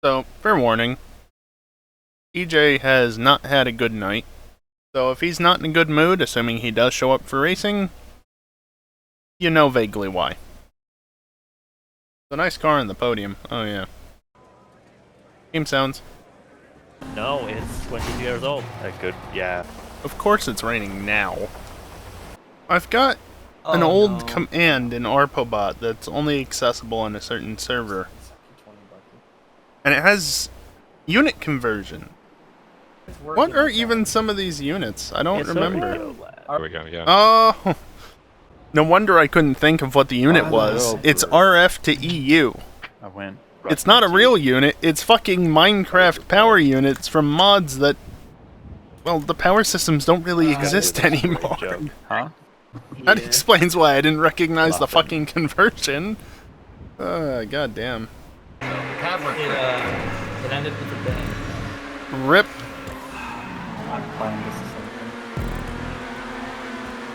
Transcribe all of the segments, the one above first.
So, fair warning. EJ has not had a good night. So if he's not in a good mood, assuming he does show up for racing, you know vaguely why. It's a nice car on the podium. Oh yeah. Game sounds. No, it's 22 years old. Good, yeah. Of course it's raining now. I've got an old command in Arpobot that's only accessible on a certain server. And it has unit conversion. What are even some of these units? I don't remember. There we go, yeah. Oh, no wonder I couldn't think of what the unit was. It's RF to EU. I went. It's not a real unit, it's fucking Minecraft power units from mods that, well, the power systems don't really exist anymore. Huh? That explains why I didn't recognize the fucking conversion. God damn. It ended with a bang. RIP.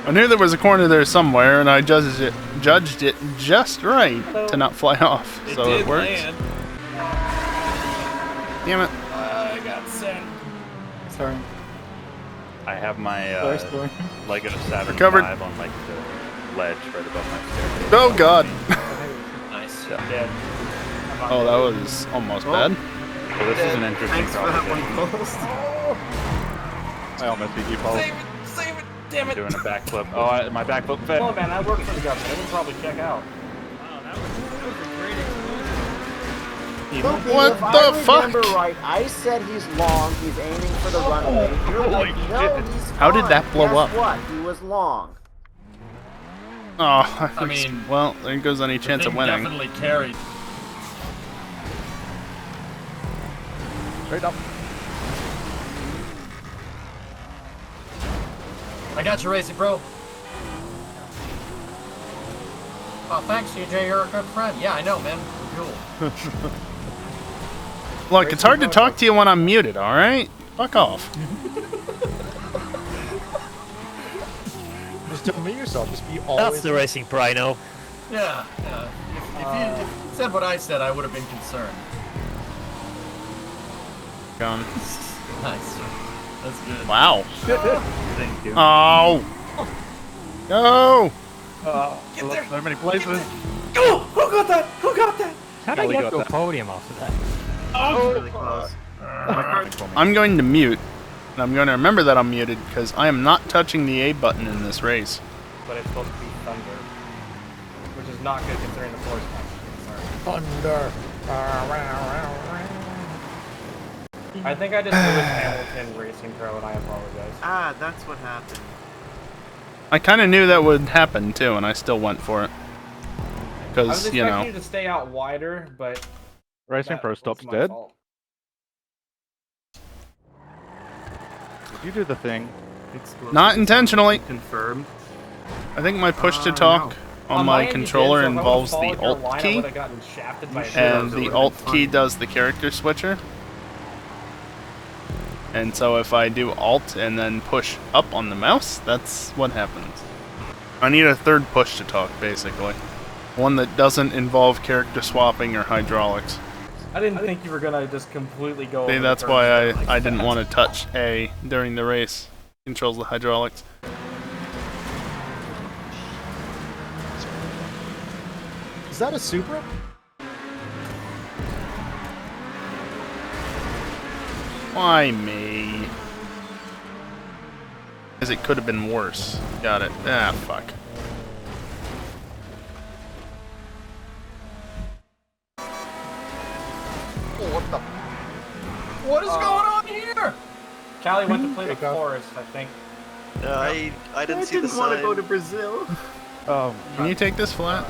I knew there was a corner there somewhere, and I judged it just right to not fly off, so it worked. Damn it. I got sent. Sorry. I have my Lego Saturn Recovered. 5 on like the ledge right above my staircase. Oh god. Nice. Yeah. Oh, that was almost bad. Well, this is an interesting Thanks for that one, proposition. post. I almost beat you, Paul. Save it, damn it. Doing a backflip. Oh, my backflip fit. Come on, man, that worked for the government. They would probably check out. Wow, that was a great explosion. Loopy, What if the I fuck? remember right, I said he's long, he's aiming for the runway. You're like, no, he's How did that fine. blow Guess up? what? He was long. Oh, I mean, well, there goes any chance of Thing winning. definitely carried. Straight up. I got you, Racing Bro. Oh, thanks, CJ. You're a good friend. Yeah, I know, man. Cool. Look, it's hard to talk to you when I'm muted, alright? Fuck off. Just don't meet yourself. Just be always. That's the racing Prino. Yeah, yeah. If you said what I said, I would have been concerned. Gone. Nice. That's good. Wow. Thank you. Oh. No. Get there. There are many places. Go! Who got that? Who got that? How did Kelly I got get to a that. podium off of that? Oh, really close. I'm going to mute. And I'm going to remember that I'm muted because I am not touching the A button in this race. But it's supposed to be thunder, which is not good considering the force punch. Thunder. I think I just Lewis Hamilton Racing Pro, and I apologize. Ah, that's what happened. I kind of knew that would happen too, and I still went for it. I was Because, expecting you know. you to stay out wider, but Racing that Pro was stops my dead. fault. Did you do the thing? Not intentionally. Confirmed. I think my push to talk on my end, you controller did, so if I involves would've the followed your Alt line, I key. would've gotten shafted by a And shot. the Alt key does the character switcher. And so if I do Alt and then push up on the mouse, that's what happens. I need a third push to talk, basically. One that doesn't involve character swapping or hydraulics. I didn't think you were gonna just completely go. See, over that's the why curve like I didn't that. want to touch A during the race. Controls the hydraulics. Is that a Supra? Why me? Because it could have been worse. Got it. Ah, fuck. What is going on here? Callie went to play the Pick up. forest, I think. I didn't see the didn't want to sign. go to Brazil. Can you take this flat?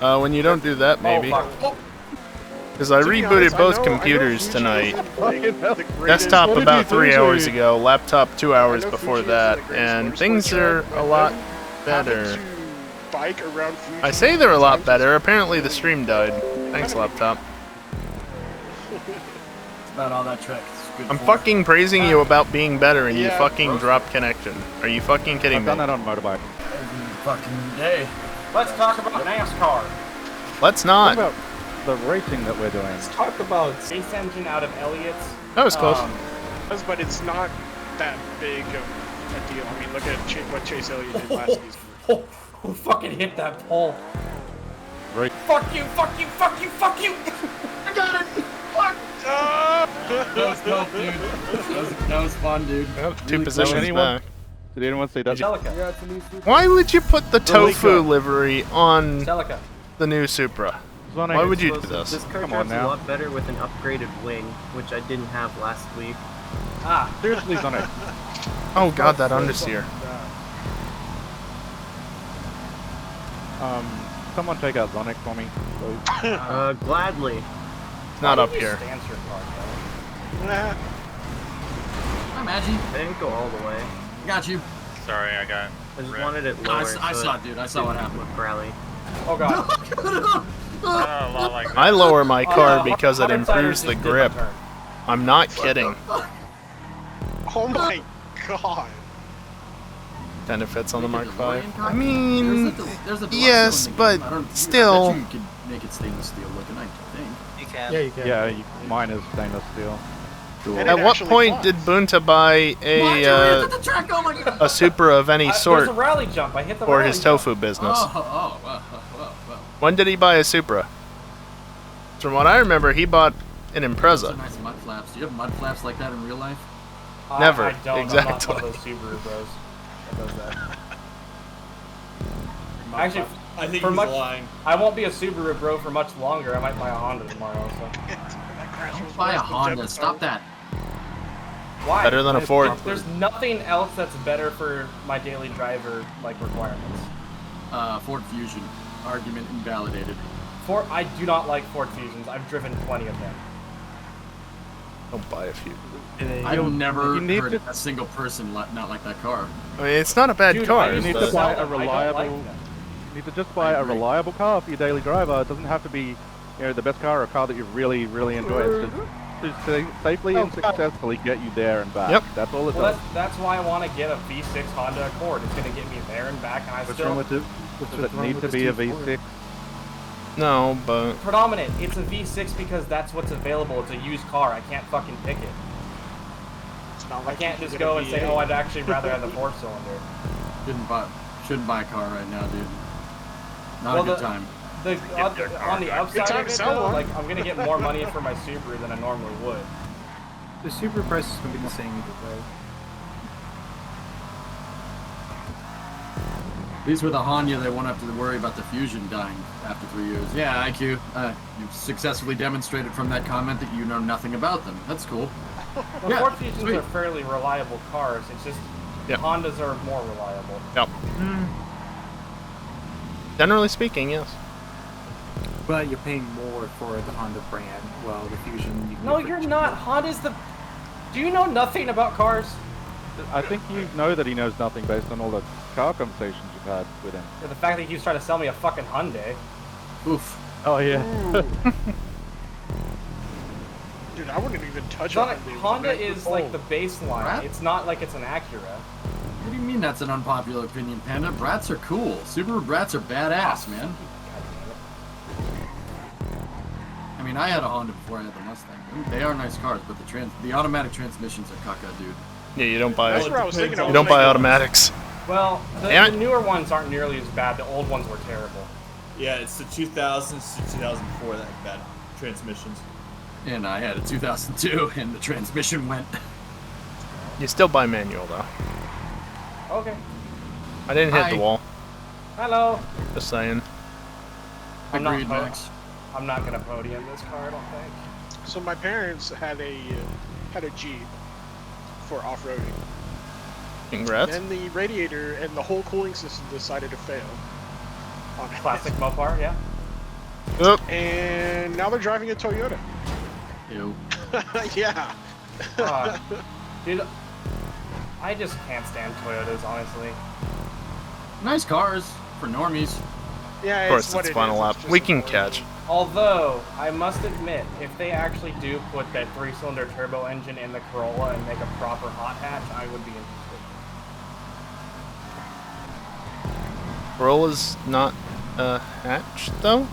When you don't do that, maybe. Oh, fuck. Because I rebooted both computers tonight. Desktop about 3 hours ago, laptop 2 hours before that, and things are a lot better. I say they're a lot better, apparently the stream died. Thanks, laptop. That's about all that trick. It's good I'm form. fucking praising you about being better and you fucking dropped connection. Are you fucking kidding I've me? done that on a motorbike. Every fucking day. Let's talk about NASCAR. Let's What not. about the racing that we're doing. Let's talk about race engine out of Elliott's. That was close. But it's not that big of a deal. I mean, look at what Chase Elliott did last season. Who fucking hit that pole? Right. Fuck you, fuck you, fuck you, fuck you! I got it! Fuck! That was dope, dude. That was fun, dude. Yep, 2 positions anyone? back. Did anyone say that? Celica. Why would you put the tofu livery on Celica. the new Supra? Sonic, Why would you do this? This car Come on drives a now. lot better with an upgraded wing, which I didn't have last week. Ah. Seriously, Sonic. Oh god, that understeer. Someone take out Sonic for me, please. Gladly. It's not up here. Stance your car, Hi, Maggie. I didn't go all the way. Got you. Sorry, I got. I just wanted it lower. I saw it, dude. I saw what happened. With Rally. Oh god. A lot like that. I lower my car because it Hundred improves Siders the just did grip. the turn. I'm not kidding. Oh my god. Kind of fits on the Mark V. I There's mean, a deluxe yes, one in the but game. I don't- still. I bet you could make it stainless steel looking, I think. You can. Yeah, you can. Yeah, mine is stainless steel. Cool. And At it what actually point flies. did Bunta buy Why'd you hit a the track? Oh my god! a Supra of any There's sort a rally jump. I hit the for rally his jump. tofu business? Wow. When did he buy a Supra? From what I remember, he bought an Those Impreza. are nice mud flaps. Do you have mud flaps like that in real life? Never. I don't. Exactly. I'm not one of those Subaru bros that does that. Actually, I think for he's much, lying. I won't be a Subaru bro for much longer. I might buy a Honda tomorrow. So Don't buy a Honda. Stop that. why? Better than a Ford. There's nothing else that's better for my daily driver like requirements. Ford Fusion. Argument invalidated. I do not like Ford Fusions. I've driven plenty of them. Don't buy a few. I've never you need heard to- a single person not like that car. I mean, it's not a bad Dude, car. I You used need to to sell buy a them. I don't reliable. like them. You need to just buy a reliable car for your daily driver. It doesn't have to be, the best car or a car that you really, really enjoy. It's just to safely and successfully get you there and back. Yep. That's all it Well, does. that's why I want to get a V6 Honda Accord. It's going to get me there and back, and I What's still wrong with it? Does it need to be a V6? No, but predominant. It's a V6 because that's what's available. It's a used car. I can't fucking pick it. It's not I like can't you just get a go and say, V8. oh, I'd actually rather have the 4-cylinder. Shouldn't buy a car right now, dude. Not Well, a good time. On the upside time of to it, sell though, one. like I'm gonna get more money for my Subaru than I normally would. The super price is going to be the same either way. At least with a Honda, they won't have to worry about the Fusion dying after 3 years. Yeah, IQ, you've successfully demonstrated from that comment that you know nothing about them. That's cool. The Yeah, Ford Fusions sweet. are fairly reliable cars. It's just Yep. Hondas are more reliable. yep. Generally speaking, yes. But you're paying more for the Honda brand. Well, the Fusion. You can No, get for you're cheaper. not. Honda's the. Do you know nothing about cars? I think you know that he knows nothing based on all the car conversations you've had with him. Yeah, the fact that he keeps trying to sell me a fucking Hyundai. Oof. Oh yeah. Dude, I wouldn't even touch It's not a a- Hyundai. Honda is like the baseline. Brat? It's not like it's an Acura. What do you mean that's an unpopular opinion, Panda? Brats are cool. Subaru Brats are badass, man. God damn it. I mean, I had a Honda before I had the Mustang. They are nice cars, but the automatic transmissions are caca, dude. Yeah, you don't buy That's what I was thinking. you don't buy automatics. Well, Damn the it. newer ones aren't nearly as bad. The old ones were terrible. Yeah, it's the 2000s to 2004 that had bad transmissions. And I had a 2002, and the transmission went. You still buy manual though. Okay. I didn't hit Hi. the wall. Hello. Just saying. I'm not Agreed, po- Max. I'm not gonna podium this car. I don't think. So my parents had a Jeep for off-roading. Congrats. Then the radiator and the whole cooling system decided to fail. On it. Classic Mopar, yeah. Oop. And now they're driving a Toyota. Ew. Yeah. Dude, I just can't stand Toyotas, honestly. Nice cars for normies. Yeah, Of course, it's what it's it final is. lap. It's just We can annoying. catch. Although, I must admit, if they actually do put that 3-cylinder turbo engine in the Corolla and make a proper hot hatch, I would be interested. Corolla's not a hatch though.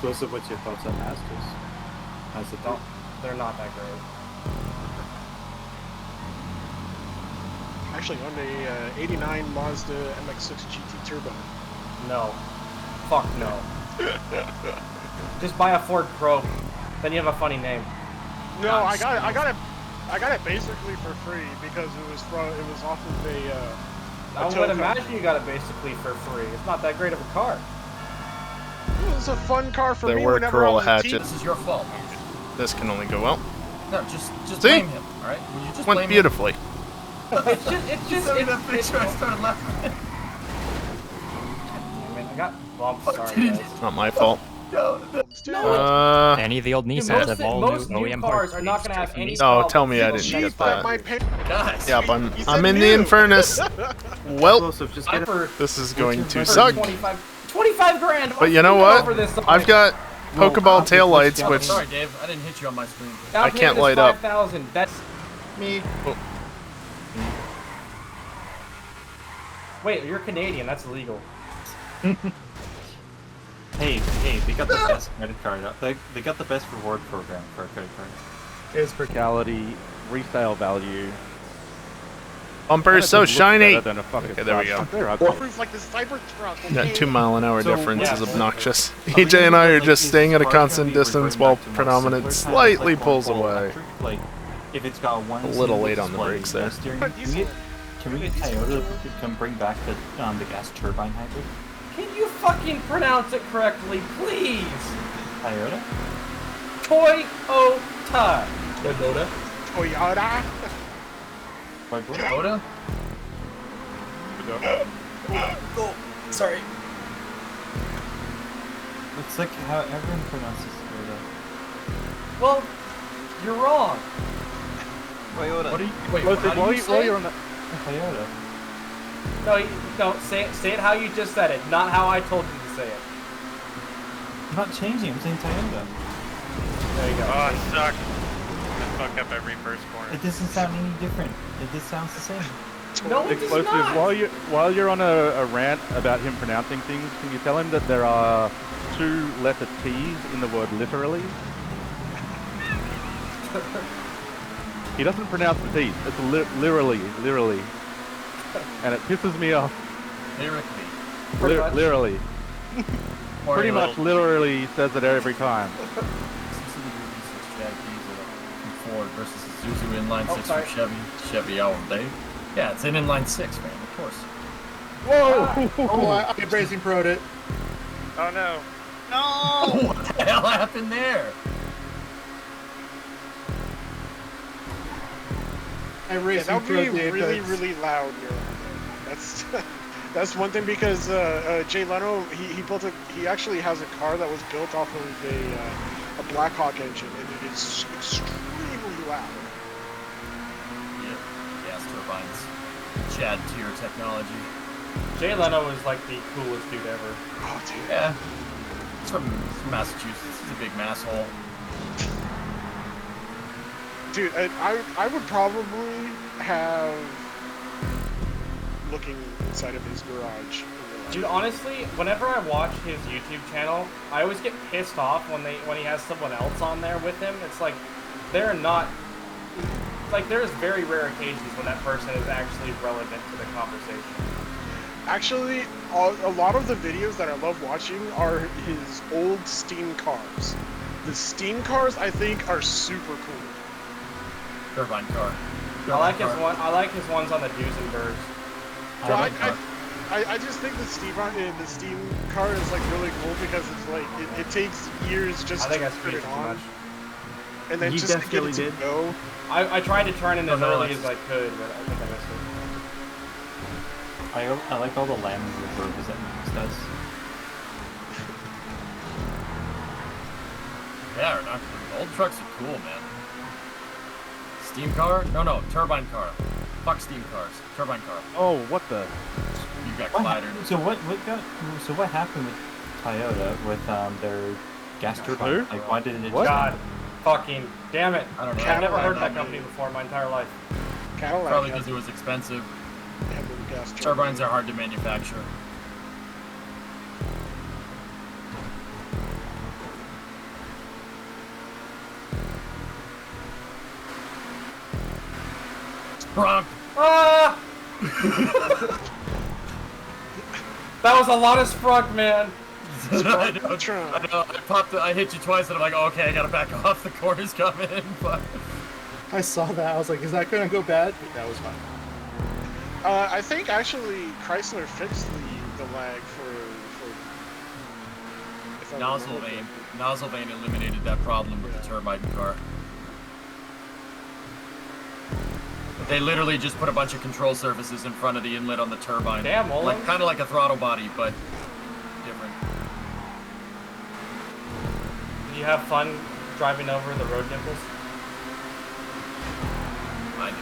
Explosive, what's your thoughts on Masters? How's it done? They're not that great. Actually, on the 89 Mazda MX-6 GT Turbo. No. Fuck no. Just buy a Ford Probe. Then you have a funny name. No, I got it basically for free because it was off of a I would imagine you got it basically for free. It's not that great of a car. It was a fun car for There me were whenever Corolla I was a teen. hatchets. This is your fault. This can only go well. No, just See? blame him, alright? Will you just Went blame beautifully. It's just, that picture, I started laughing. I mean, I got bumped. Sorry, guys. Not my fault. Any of the old Dude, Nissans have all most new new OEM cars parts. are not going to have any Oh, problems. tell me I People didn't cheap get like that. Guys, Yep, You said I'm in the new. infernus. Well, Explosive, just get it. for this is going to for suck. 25 grand. But you know what? I've got Pokeball taillights, I'm which sorry, Dave. I didn't hit you on my screen. I can't light up. 5,000. That's Me. wait. You're Canadian. That's illegal. Hey, they got the best credit card. They got the best reward program for a credit card. Here's procality, resale value. bumper is so Looks shiny. better than a fucking Okay, there we go. truck. They're ugly. Proof like the Cybertruck. That 2-mile-an-hour So, difference yeah, is obnoxious. Are we EJ gonna and I get, are like, just these staying at a cars gonna constant be distance reverting while back to more predominant simpler times, slightly like pulls full away. electric? Like, if it's got one A little single late on the display, brakes there. no steering, can we get Toyota to come bring back the gas turbine hybrid? Can you fucking pronounce it correctly, please? Toyota? Toyota. Toyota. Toyota. Like what? Oda? Oh, sorry. It's like how everyone pronounces Toyota. Well, you're wrong. Toyota. What are you? Wait, Wait, how do you while say you're it? on the... Toyota. No, say it how you just said it, not how I told you to say it. I'm not changing, I'm saying Toyota. There you go. Oh, it sucked. I fuck up every first corner. It doesn't sound any different. It just sounds the same. No, it does Explosive, not. while you're on a rant about him pronouncing things, can you tell him that there are 2 letter T's in the word literally? He doesn't pronounce the T's. It's literally. And it pisses me off. Lyrically. Literally. Or Pretty you much literally says it every time. Jag diesel from Ford versus Isuzu inline Oh, 6 sorry. from Chevy all day. Yeah, it's an inline 6, man, of course. Whoa! Oh, I Racing Pro'd it. Oh no. Oh, what the hell happened there? I Yeah, Racing that would be Pro'd the really, Apex. really loud. That's that's one thing because Jay Leno he actually has a car that was built off of a Blackhawk engine and it is extremely loud. Yeah, gas turbines. Chad tier technology. Jay Leno is like the coolest dude ever. Oh, dude. Yeah. It's from Massachusetts. He's a big masshole. Dude, I would probably have looking inside of his garage. Dude, honestly, whenever I watch his YouTube channel, I always get pissed off when he has someone else on there with him. It's like they're not like there's very rare occasions when that person is actually relevant to the conversation. Actually, a lot of the videos that I love watching are his old Steam cars. The Steam cars, I think, are super cool. Turbine car. I like his ones on the Duesenbergs. I just think the Steam car is like really cool because it's like it takes years just I think to I put screeched it too on, much. and then You just to get it definitely to did. go. I tried to turn in as no, early that's as I could, but I think I missed it. I like all the landing reverbs that Misc does. Yeah, or not. Old trucks are cool, man. Steam car? No, turbine car. Fuck steam cars. Turbine car. Oh, what the? You got What clattered. happened? So what happened with Toyota with their gas turbine? Who? Like why did it? What? God, fucking damn it! I don't know. I've never heard Cadillac. that company before in my entire life. Cadillac Probably has because it was expensive. the gas Turbines are hard to manufacture. Wrong. Ah! That was a lot of sprunk, man. I know. I hit you twice, and I'm like, oh, okay, I gotta back off. The corner's coming. But I saw that. I was like, is that gonna go bad? That was fine. I think actually Chrysler fixed the lag for if I nozzle remember vane. correctly. Nozzle vane eliminated that problem with the turbine car. They literally just put a bunch of control surfaces in front of the inlet on the turbine. Damn, Olin. Like kind of like a throttle body, but different. Did you have fun driving over the road nipples? I do.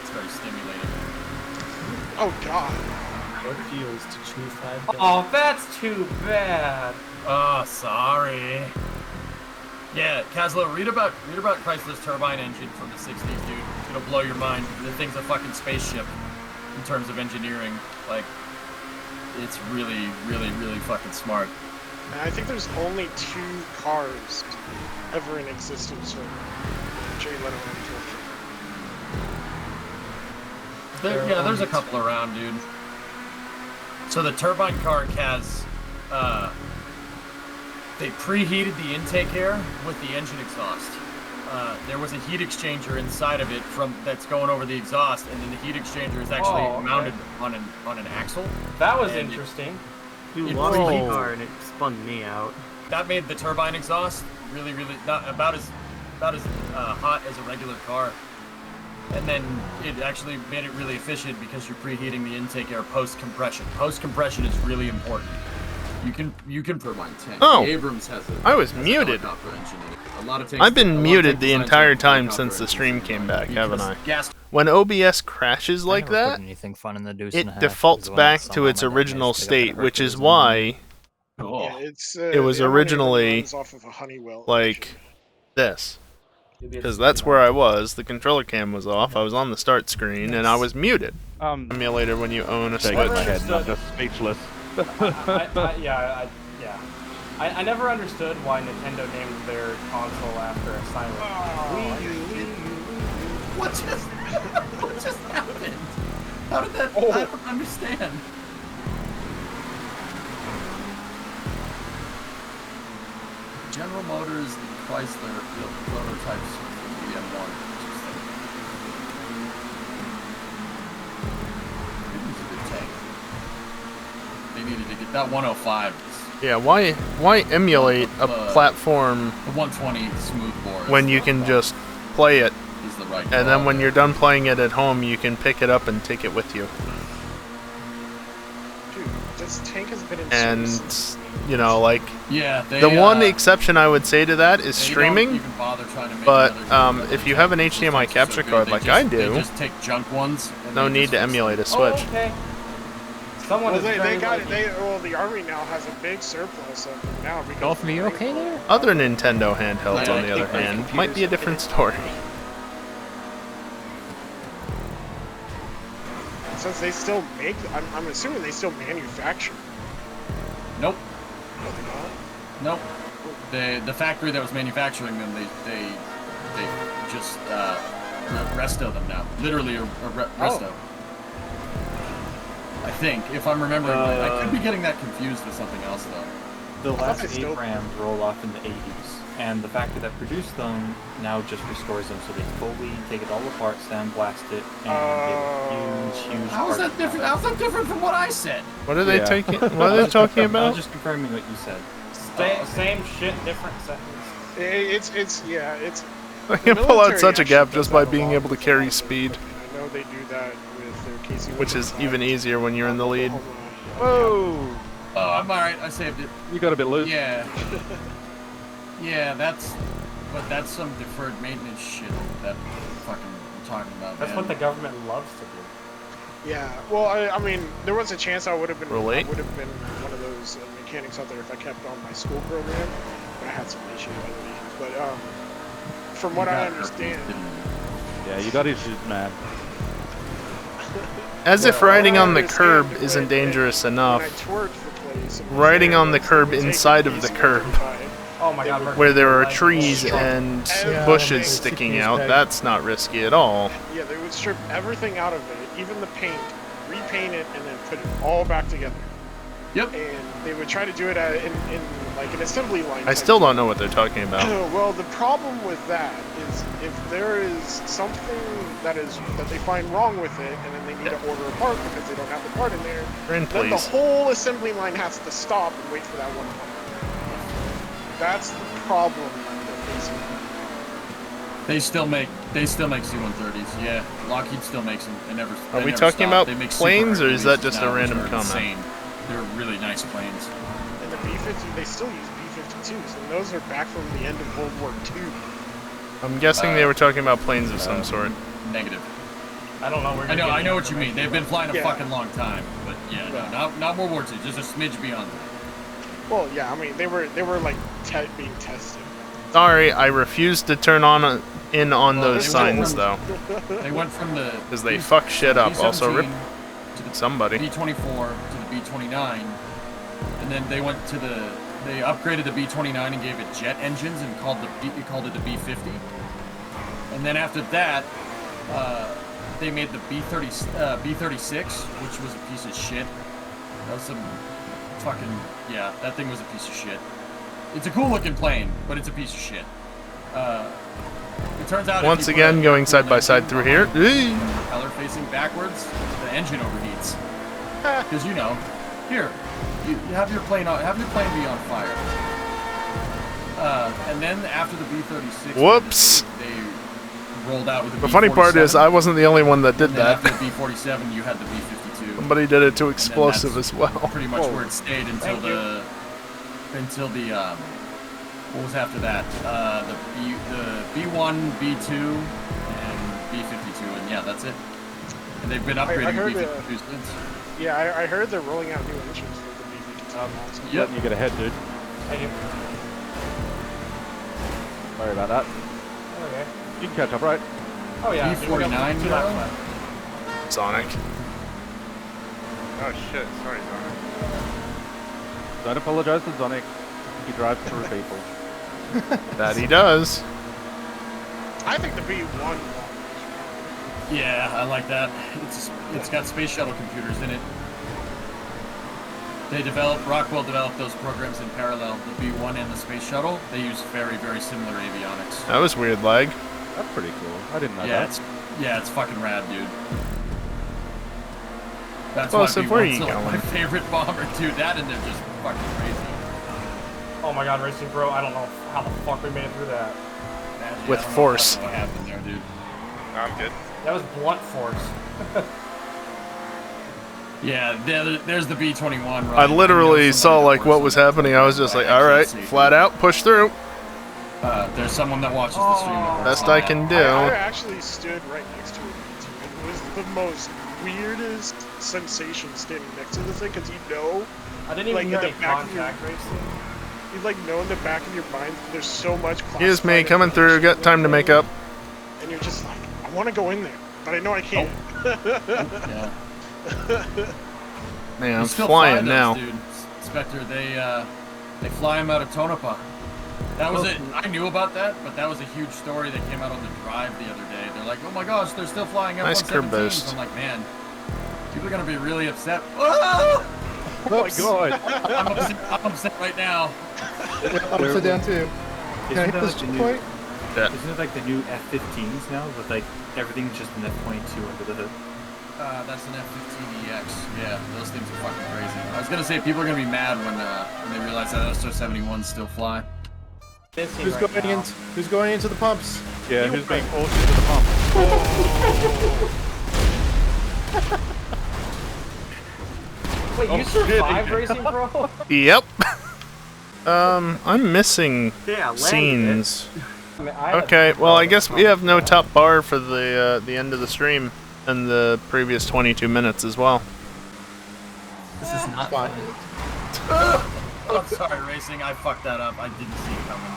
It's very stimulating. Oh God. How it feels to chew 5 Oh, that's too bad. Oh, sorry. Yeah, Kazlo, read about Chrysler's turbine engine from the 60s, dude. It'll blow your mind. The thing's a fucking spaceship in terms of engineering. Like, it's really, really, really fucking smart. And I think there's only 2 cars ever in existence from Jay Leno and There's a couple around, dude. So the turbine car, Kaz, they preheated the intake air with the engine exhaust. There was a heat exchanger inside of it that's going over the exhaust, and then the heat exchanger is actually mounted on an axle. That was interesting. You lost my car and it spun me out. That made the turbine exhaust really, really not about as hot as a regular car. And then it actually made it really efficient because you're preheating the intake air post-compression. Post-compression is really important. You can turbine tank. Oh, Abrams has I was muted. A lot of I've been muted the entire time since the stream came back, haven't I? When OBS crashes like that, it defaults back to its original state, which is why it was originally off of a Honeywell like this. Because that's where I was. The controller cam was off. I was on the start screen, and I was muted. Emulator when you own a Switch. Not just speechless. I never understood why Nintendo named their console after a silent. What just happened? How did that? I don't understand. General Motors and Chrysler built prototypes for the M1. It was a good tank. They needed to get that 105. Yeah, why emulate a platform The 120 smoothbore when you can just play it, is the right and then when you're done playing it at home, you can pick it up and take it with you. Dude, this tank has been in And service. you know, like they, the one exception I would say to that is streaming. But if you have an HDMI capture card like I do, they just take junk ones. no need to emulate a Switch. Oh, okay. Someone Well, is very lucky. the Army now has a big surplus of them now. Dolphin, are you okay there? Other Nintendo handhelds, on the other hand, might be a different story. Since they still make, I'm assuming they still manufacture. Nope. No, they're not. Nope. The factory that was manufacturing them, they just resto them now. Literally a resto. I think, if I'm remembering right. I could be getting that confused with something else, though. The last 8 RAMs roll off in the 80s, and the factory that produced them now just restores them, so they fully take it all apart, sandblast it, and get a huge How's that different? How's that different from what I said? What are they taking? What are they talking I about? was just confirming what you said. Same shit, different sentence. It's I can pull out such a gap just by being able to carry speed, I know they do that with their KC. which is even easier when you're in the lead. Whoa! Oh, I'm alright. I saved it. You got a bit loose. Yeah. Yeah, that's some deferred maintenance shit that fucking I'm talking about. That's man. what the government loves to do. Yeah, well, I mean, there was a chance I would have been Relate? one of those mechanics out there if I kept on my school program. But I had some issues. But from what I understand, Yeah, you got issues, man. As if riding on the curb isn't dangerous enough, when I toured the place, riding on the curb inside of the curb Oh my god, where there are Mercury, trees like, and Yeah, bushes it's sticking CPU's out. bag. That's not risky at all. Yeah, they would strip everything out of it, even the paint, repaint it, and then put it all back together. Yep. And they would try to do it in like an assembly line. I still don't know what they're talking about. Well, the problem with that is if there is something that they find wrong with it, and then they need to order a part because they don't have the part in there, Rin, then the please. whole assembly line has to stop and wait for that one part. That's the problem that they're facing. They still make C-130s. Yeah, Lockheed still makes them. They never. Are they we never talking stop. about They make planes, Super or is that Hercules just a now, random which are comment? insane. They're really nice planes. And the B-50, they still use B-52s, and those are back from the end of World War II. I'm guessing they were talking about planes of some sort. Negative. I don't know where you're I know getting what you mean. They've been flying a Yeah. fucking long time, but yeah, no, not World War II. Just a smidge beyond that. Well, yeah, I mean, they were like being tested. Sorry, I refuse to turn in on those they signs, went though. They went from the Because they fuck shit up. Also, rip to the somebody. B-24 to the B-29, and then they went to they upgraded the B-29 and gave it jet engines and called it the B-50. And then after that, they made the B-36, which was a piece of shit. That was some fucking, yeah, that thing was a piece of shit. It's a cool looking plane, but it's a piece of shit. It turns out Once again, going side by side through here. Propeller facing backwards, the engine overheats. Because you have your plane be on fire. And then after the B-36, Whoops. they rolled out with the The funny part is, I wasn't the only one that did and then that. After the B-47, you had the B-52. Somebody did it too And then explosive that's as well. Pretty much where it stayed until the what was after that? The B1, B2, and B-52, and yeah, that's it. And they've been upgrading B-52 since. Yeah, I heard they're rolling out new engines for the B-52. Letting you get ahead, dude. Thank you. Sorry about that. Okay. You can catch up, right? Oh yeah. B-49, two laps left. Sonic. Oh shit, sorry, Sonic. Don't apologize to Sonic. He drives through people. That he does. I think the B1. Yeah, I like that. It's got space shuttle computers in it. Rockwell developed those programs in parallel. The B1 and the space shuttle, they use very, very similar avionics. That was weird lag. That's pretty cool. I didn't know Yeah, that. it's fucking rad, dude. That's Joseph, where are you like going? my favorite bomber, dude. That and they're just fucking crazy. Oh my god, Racing Bro, I don't know how the fuck we made it through that. With force. What happened there, dude? No, I'm good. That was blunt force. Yeah, there's the B-21. I literally saw like what was happening. I was just like, all right, flat out, push through. There's someone that watches the stream. Best I can do. I actually stood right next to it. It was the most weirdest sensation standing next to the thing, because I didn't even hear any contact racing. You know in the back of your mind there's so much. Excuse me, coming through. Got time to make up. And you're just like, I want to go in there, but I know I can't. Yeah. Man, I'm still flying fly now. those, dude. Spectre, they fly them out of Tonopah. That was it. I knew about that, but that was a huge story that came out on the drive the other day. They're like, oh my gosh, they're still flying Nice curb F-117s. boost. I'm like, man, people are gonna be really upset. Ah! Oh my god! I'm upset right now. I'm upside down too. Can I hit this point? Yeah. Isn't it like the new F-15s now, with like everything's just an F-22 under the hood? That's an F-15EX. Yeah, those things are fucking crazy. I was gonna say people are gonna be mad when they realize that SR-71s still fly. Who's going into the pumps? Yeah, who's being forced into the pump? Wait, you survived Racing Bro? Yep. I'm missing Yeah, landed scenes. I had Okay, well I guess we have no top bar for the end of the stream and the previous 22 minutes as well. This is not Fine. I'm sorry, Racing. I fucked that up. I didn't see it coming.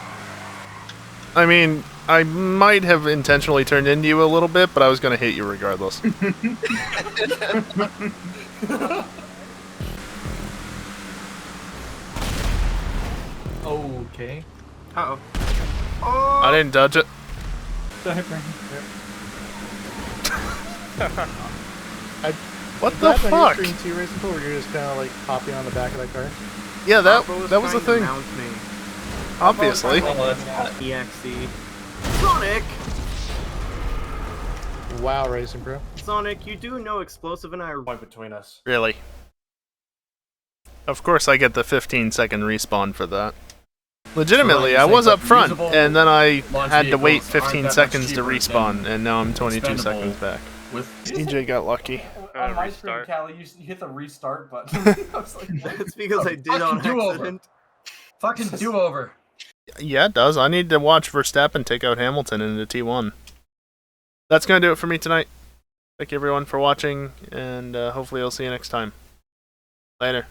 I mean, I might have intentionally turned into you a little bit, but I was gonna hit you regardless. Okay. Uh-oh. I didn't dodge it. What the fuck? Too, Racing Pool, where you're just kind of like hopping on the back of that car. Yeah, that was the thing. Obviously. EXE. Sonic! Wow, Racing Pro. Sonic, you do know Explosive and I are point between us. Really? Of course I get the 15-second respawn for that. Legitimately, I was up front, and then I had to wait 15 seconds to respawn, and now I'm 22 seconds back. DJ got lucky. On my screen, Callie, you hit the restart button. I was like, it's because I did on accident. Fucking do-over. Yeah, it does. I need to watch Verstappen take out Hamilton in the T1. That's going to do it for me tonight. Thank you everyone for watching, and hopefully I'll see you next time. Later.